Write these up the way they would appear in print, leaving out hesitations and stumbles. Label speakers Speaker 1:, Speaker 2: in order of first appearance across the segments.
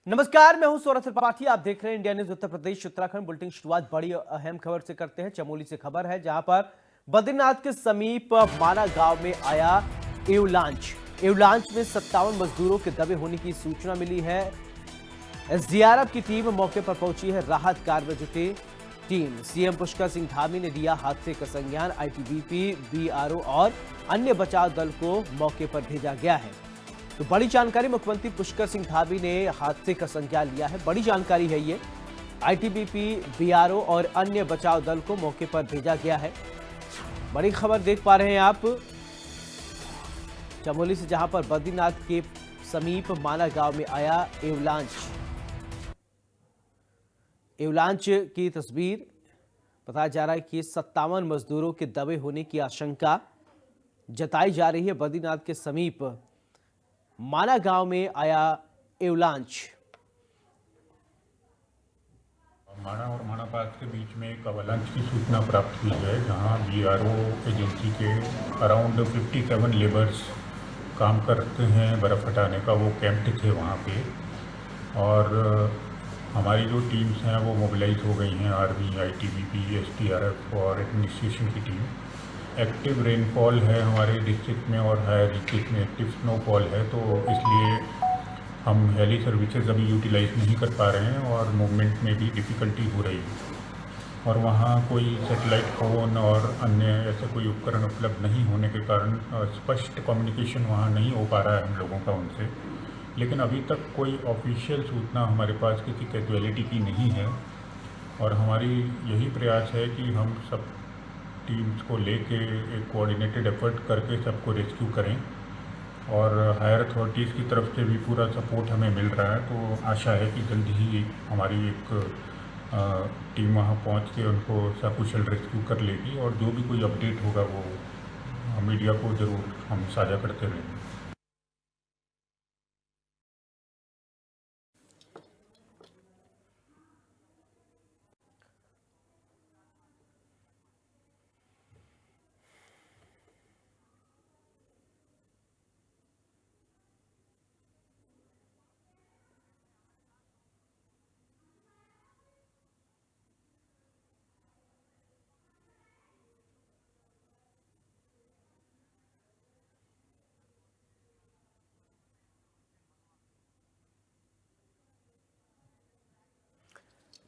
Speaker 1: नमस्कार, मैं हूं सौरभ त्रिपाठी। आप देख रहे हैं India news Uttar Pradesh Uttarakhand bulletin. शुरुआत बड़ी अहम खबर से करते हैं। चमोली से खबर है, जहां पर बद्रीनाथ के समीप माना गांव में आया एवलांच। एवलांच में 57 मजदूरों के दबे होने की सूचना मिली है। एसडीआरएफ की टीम मौके पर पहुंची है। राहत कार्य में जुटी टीम सीएम पुष्कर सिंह धामी ने लिया हादसे का संज्ञान। आईटीबीपी, बीआरओ और अन्य बचाव दल को मौके पर भेजा गया है। तो बड़ी जानकारी, मुख्यमंत्री पुष्कर सिंह धामी ने हादसे का संज्ञान लिया है। बड़ी जानकारी है ये। आईटीबीपी, बीआरओ और अन्य बचाव दल को मौके पर भेजा गया है। बड़ी खबर देख पा रहे हैं आप चमोली से, जहां पर बद्रीनाथ के समीप माना गांव में आया एवलांच। एवलांच की तस्वीर बताया जा रहा है कि 57 मजदूरों के दबे होने की आशंका जताई जा रही है। बद्रीनाथ के समीप माना गांव में आया एवलांच।
Speaker 2: माना और माना पास के बीच में एक अवलांच की सूचना प्राप्त हुई है, जहां बीआरओ एजेंसी के अराउंड 57 लेबर्स काम करते हैं बर्फ़ हटाने का, वो कैंप्ड थे वहां पे। और हमारी जो टीम्स हैं वो मोबिलाइज हो गई हैं, आर्मी, आईटीबीपी, एसडीआरएफ और एडमिनिस्ट्रेशन की टीम। एक्टिव रेनफॉल है हमारे डिस्ट्रिक्ट में और हायर डिस्ट्रिक्ट में एक्टिव स्नोफॉल है, तो इसलिए हम हेली सर्विसेज अभी यूटिलाइज नहीं कर पा रहे हैं और मूवमेंट में भी डिफ़िकल्टी हो रही है। और वहाँ कोई सैटेलाइट फ़ोन और अन्य ऐसे कोई उपकरण उपलब्ध नहीं होने के कारण स्पष्ट कम्युनिकेशन वहाँ नहीं हो पा रहा है हम लोगों का उनसे। लेकिन अभी तक कोई ऑफिशियल सूचना हमारे पास किसी कैजुअलिटी की नहीं है, और हमारी यही प्रयास है कि हम सब टीम्स को लेके एक कोऑर्डिनेटेड एफर्ट करके सबको रेस्क्यू करें। और हायर अथॉरिटीज़ की तरफ से भी पूरा सपोर्ट हमें मिल रहा है, तो आशा है कि जल्द ही हमारी एक टीम वहाँ पहुँच के उनको सकुशल रेस्क्यू कर लेगी, और जो भी कोई अपडेट होगा वो मीडिया को ज़रूर हम साझा करते रहेंगे।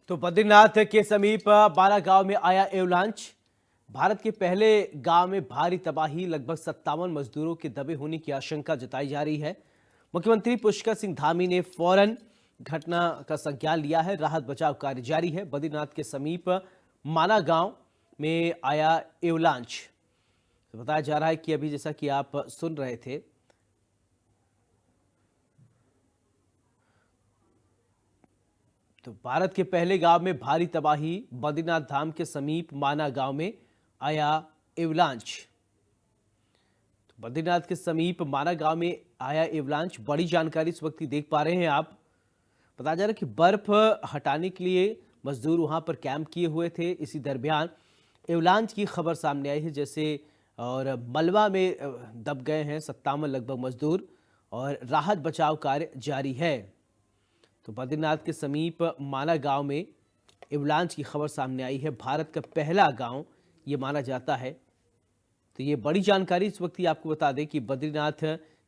Speaker 1: तो बद्रीनाथ के समीप बाला गांव में आया एवलांच। भारत के पहले गांव में भारी तबाही, लगभग 57 मजदूरों के दबे होने की आशंका जताई जा रही है। मुख्यमंत्री पुष्कर सिंह धामी ने फौरन घटना का संज्ञान लिया है। राहत बचाव कार्य जारी है। बद्रीनाथ के समीप माना गांव में आया एवलांच। तो बताया जा रहा है कि अभी जैसा कि आप सुन रहे थे, तो भारत के पहले गांव में भारी तबाही, बद्रीनाथ धाम के समीप माना गांव में आया एवलांच। तो बद्रीनाथ के समीप माना गांव में आया एवलांच। बड़ी जानकारी इस वक्त देख पा रहे हैं आप। बताया जा रहा है कि बर्फ हटाने के लिए मजदूर वहां पर कैंप किए हुए थे। इसी दरमियान एवलांच की खबर सामने आई है, जैसे और मलबा में दब गए हैं 57 लगभग मजदूर, और राहत बचाव कार्य जारी है। तो बद्रीनाथ के समीप माना गांव में एवलांच की खबर सामने आई है। भारत का पहला गांव ये माना जाता है। तो ये बड़ी जानकारी इस वक्त ही आपको बता दें कि बद्रीनाथ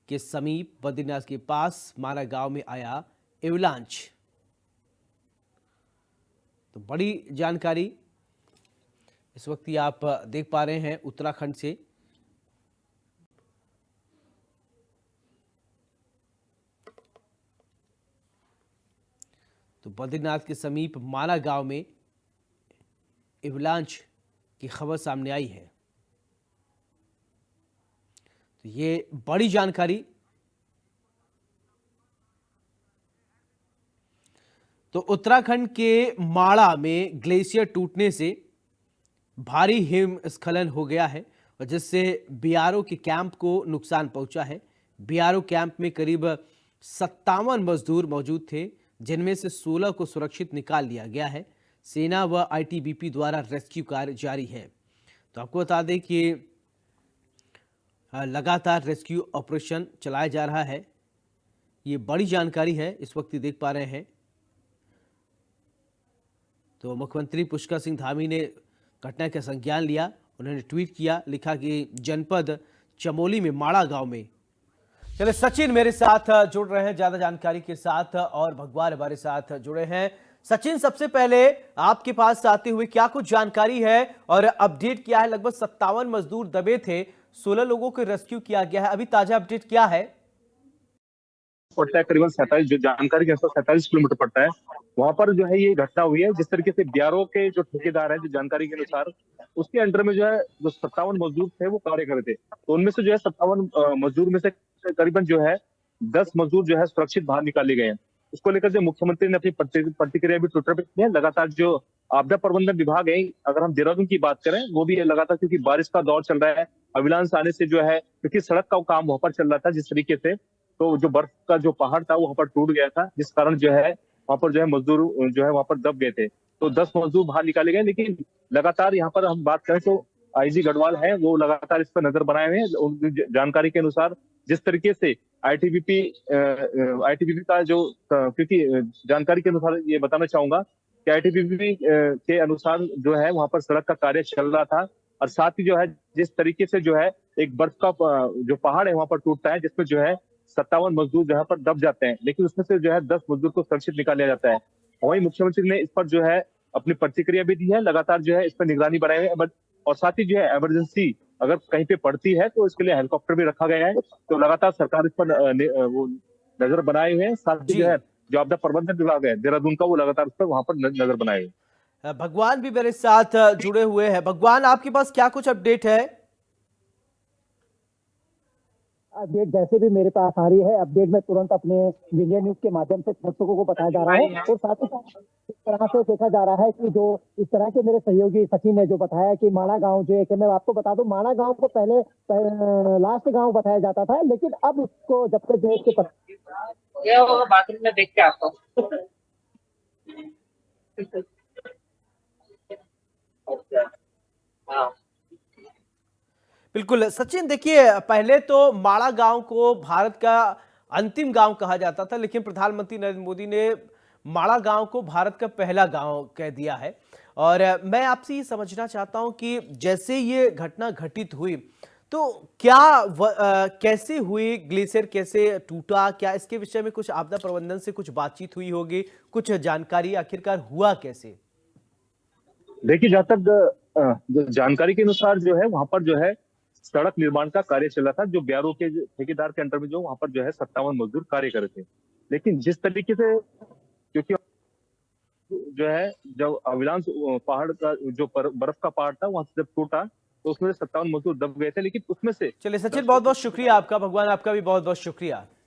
Speaker 1: के समीप, बद्रीनाथ के पास माना गांव में आया एवलांच। तो बड़ी जानकारी इस वक्त ही आप देख पा रहे हैं उत्तराखंड से। तो बद्रीनाथ के समीप माना गांव में एवलांच की खबर सामने आई है। तो ये बड़ी जानकारी। तो उत्तराखंड के माड़ा में ग्लेशियर टूटने से भारी हिमस्खलन हो गया है, और जिससे बीआरओ के कैंप को नुकसान पहुंचा है। बीआरओ कैंप में करीब 57 मजदूर मौजूद थे, जिनमें से 16 को सुरक्षित निकाल लिया गया है। सेना व आईटीबीपी द्वारा रेस्क्यू कार्य जारी है। तो आपको बता दें कि लगातार रेस्क्यू ऑपरेशन चलाया जा रहा है। ये बड़ी जानकारी है, इस वक्त ये देख पा रहे हैं। तो मुख्यमंत्री पुष्कर सिंह धामी ने घटना का संज्ञान लिया। उन्होंने ट्वीट किया, लिखा कि जनपद चमोली में माड़ा गांव में। चले सचिन मेरे साथ जुड़ रहे हैं ज्यादा जानकारी के साथ, और भगवान हमारे साथ जुड़े हैं। सचिन, सबसे पहले आपके पास आते हुए क्या कुछ जानकारी है और अपडेट क्या है? लगभग 57 मजदूर दबे थे, 16 लोगों को रेस्क्यू किया गया है, अभी ताजा अपडेट क्या है?
Speaker 3: पड़ता है करीबन 47, जो जानकारी के अनुसार 47 किलोमीटर पड़ता है। वहां पर जो है ये घटना हुई है। जिस तरीके से बीआरओ के जो ठेकेदार है, जो जानकारी के अनुसार उसके अंडर में जो है जो 57 मजदूर थे वो कार्य कर रहे थे। तो उनमें से जो है 57 मजदूर में से करीबन जो है 10 मजदूर जो है सुरक्षित बाहर निकाले गए हैं। इसको लेकर जो मुख्यमंत्री ने अपनी प्रतिक्रिया भी ट्विटर पे की है। लगातार जो आपदा प्रबंधन विभाग है, अगर हम देहरादून की बात करें, वो भी लगातार, क्योंकि बारिश का दौर चल रहा है, अविलांश आने से जो है, क्योंकि सड़क का काम वहां पर चल रहा था जिस तरीके से, तो जो बर्फ का जो पहाड़ था वहां पर टूट गया था, जिस कारण जो है वहां पर जो है मजदूर जो है वहां पर दब गए थे। तो 10 मजदूर बाहर निकाले गए। लेकिन लगातार यहाँ पर हम बात करें तो आईजी गढ़वाल है, वो लगातार इस पर नजर बनाए हुए हैं। उनकी जानकारी के अनुसार जिस तरीके से आईटीबीपी का जो, क्योंकि जानकारी के अनुसार ये बताना चाहूंगा कि आईटीबीपी के अनुसार जो है वहां पर सड़क का कार्य चल रहा था, और साथ ही जो है जिस तरीके से जो है एक बर्फ का जो पहाड़ है वहां पर टूटता है, जिसमें जो है 57 मजदूर जहां पर दब जाते हैं, लेकिन उसमें से जो है 10 मजदूर को सुरक्षित निकाला जाता है। वहीं मुख्यमंत्री ने इस पर जो है अपनी प्रतिक्रिया भी दी है। लगातार जो है इस पर निगरानी बढ़ाई हुई है, और साथ ही जो है इमरजेंसी अगर कहीं पे पड़ती है तो इसके लिए हेलीकॉप्टर भी रखा गया है। तो लगातार सरकार इस पर वो नजर बनाए हुए हैं। साथ ही जो है जो आपदा प्रबंधन विभाग है देहरादून का, वो लगातार उस पर वहां पर नजर बनाए हुए हैं।
Speaker 1: भगवान भी मेरे साथ जुड़े हुए हैं। भगवान, आपके पास क्या कुछ अपडेट है?
Speaker 4: अपडेट जैसे भी मेरे पास आ रही है, अपडेट में तुरंत अपने इंडिया न्यूज के माध्यम से दर्शकों को बताया जा रहा है। और साथ ही साथ इस तरह से देखा जा रहा है कि जो इस तरह के मेरे सहयोगी सचिन ने जो बताया कि माणा गांव जो है, कि मैं आपको बता दूं, माणा गांव को पहले लास्ट गांव बताया जाता था, लेकिन अब उसको जब से देश के
Speaker 5: बाथरूम में देख के आता हूँ। हाँ,
Speaker 1: बिल्कुल सचिन, देखिए पहले तो माड़ा गांव को भारत का अंतिम गांव कहा जाता था, लेकिन प्रधानमंत्री नरेंद्र मोदी ने माड़ा गांव को भारत का पहला गांव कह दिया है। और मैं आपसे ये समझना चाहता हूं कि जैसे ये घटना घटित हुई तो क्या कैसे हुई, ग्लेशियर कैसे टूटा, क्या इसके विषय में कुछ आपदा प्रबंधन से कुछ बातचीत हुई होगी, कुछ जानकारी आखिरकार हुआ कैसे?
Speaker 3: देखिए, जहां तक जो जानकारी के अनुसार जो है वहां पर जो है सड़क निर्माण का कार्य चल रहा था, जो बीआरओ के ठेकेदार के अंडर में जो वहां पर जो है 57 मजदूर कार्य कर रहे थे। लेकिन जिस तरीके से, क्योंकि जो है जब अविलांश पहाड़ का जो बर्फ का पहाड़ था वहां से जब टूटा तो उसमें 57 मजदूर दब गए थे। लेकिन उसमें से
Speaker 1: चलिए सचिन, बहुत बहुत शुक्रिया आपका। भगवान, आपका भी बहुत बहुत शुक्रिया।